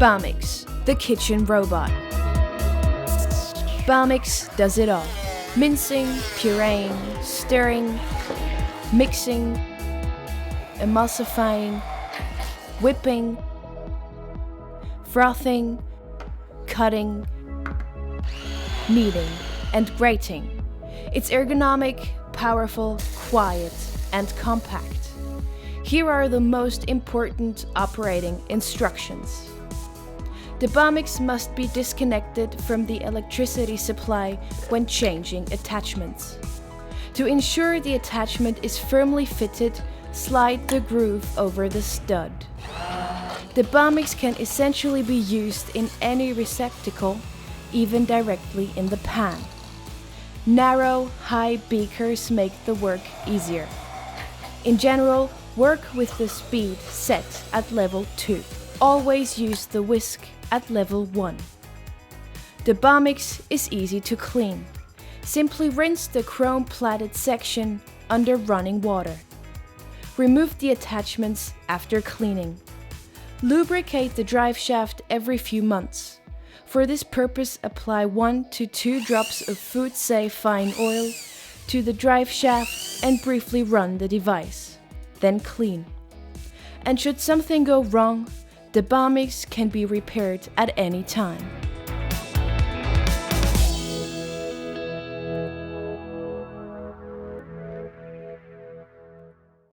Bamix, the kitchen robot. Bamix does it all. Mincing, pureeing, stirring, mixing, emulsifying, whipping, frothing, cutting, kneading, and grating. It's ergonomic, powerful, quiet, and compact. Here are the most important operating instructions. The Bamix must be disconnected from the electricity supply when changing attachments. To ensure the attachment is firmly fitted, slide the groove over the stud. The Bamix can essentially be used in any receptacle, even directly in the pan. Narrow, high beakers make the work easier. In general, work with the speed set at level 2. Always use the whisk at level 1. The Bamix is easy to clean. Simply rinse the chrome-plated section under running water. Remove the attachments after cleaning. Lubricate the drive shaft every few months. For this purpose, apply 1 to 2 drops of food-safe fine oil to the drive shaft and briefly run the device. Then clean. And should something go wrong, the Bamix can be repaired at any time.